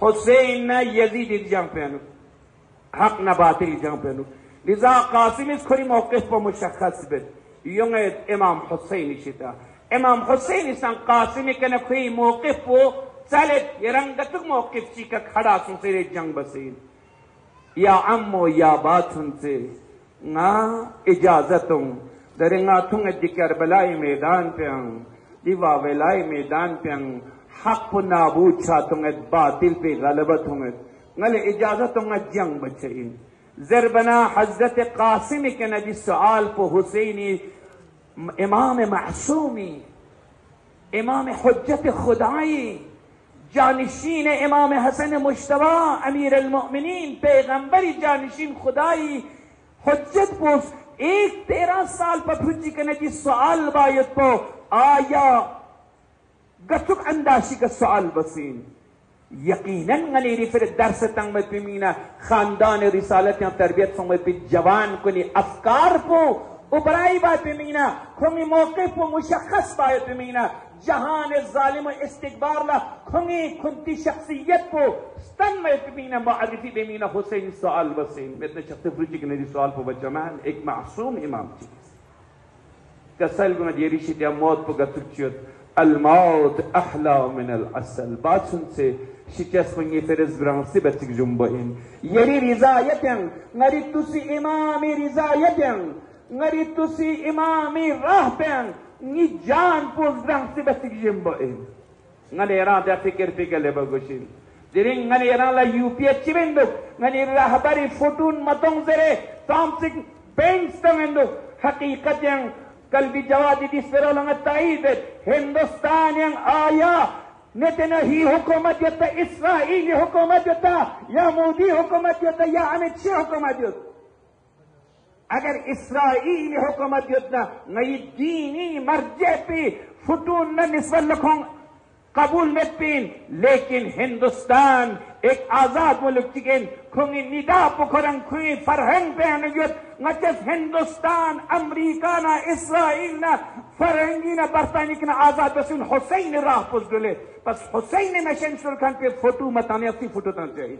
हुसैन न यजीद जंग पेनु हक न बातिल जंग पेनु लिजा कासिम इस खुरी मौक़िफ़ पर मुशख़्ख़स बिद युंगेद इमाम हुसैन शिता इमाम हुसैन सन कासिम के न खुरी मौक़िफ़ पर चले यरंगतुक मौक़िफ़ ची का खड़ा सुनसे जंग बसीन या अम्मो या बातुन से ना इजाज़तुं दरेंगा तुंग दिकर बलाई मैदान पे दिवा वेलाई मैदान पे हक नाबूद छातुंग बातिल पे गलबत होंगे नले इजाजत होंगे जंग बच्चे जरबना हजरत कासिम के नबी सवाल को हुसैनी इमाम मासूमी इमाम हुज्जत खुदाई जानशीन इमाम हसन मुश्तबा अमीर अल मोमिनीन पैगंबरी जानशीन खुदाई हुज्जत पोस 13 साल पर फुजी के नबी सवाल बायत को आया गतुक अंदाशी का सवाल बसीन यकीनन गनीरी फिर दर्स तंग में पिमीना खानदान रिसालत या तरबियत संग में जवान को नि अफकार को उपराई बात पिमीना खुंगी मौके को मुशख्खस बात पिमीना जहान जालिम इस्तिकबार ला खुंगी खुंती शख्सियत को स्तन में पिमीना मारिफी पिमीना हुसैन सवाल बसीन में इतने शख्स फुजी के नबी सवाल को बजमान एक मासूम इमाम थी कसल गुना जेरी शित्या मौत को गतुक الموت أحلى من العسل باتون سي شكاس خنجي فرز برانسي باتك جنبين يري رزايتين نريد سي إمامي رزايتين نريد سي إمامي راهبين نجان بوز برانسي باتك جنبين نالي ران دا فكر لبا غشين ديرين نالي ران لا يوبيا چبندو نالي راهباري فوتون مطون زره تامسك بينستمندو حقيقتين कल भी जवादी ताईद हिंदुस्तान आया नेतना ही हुकूमत यता इसराइली हुकूमत यता या मोदी हुकूमत यता या अमित शाह हुकूमत यता अगर इसराइली हुकूमत यता नई दीनी मर्जे पे फुटून न निस्बत लखों कबूल में पीन लेकिन हिंदुस्तान एक आजाद मुल्क चिकेन खुंगी निदा पुखरंग खुंगी फरहंग पे अनुयुत नचस हिंदुस्तान अमेरिका ना इसराइल ना फरहंगी ना बरतानी ना आजाद बसुन हुसैन राह पुस गले बस हुसैन नशन सुल्तान पे फोटो मताने अपनी फोटो तना चाहिए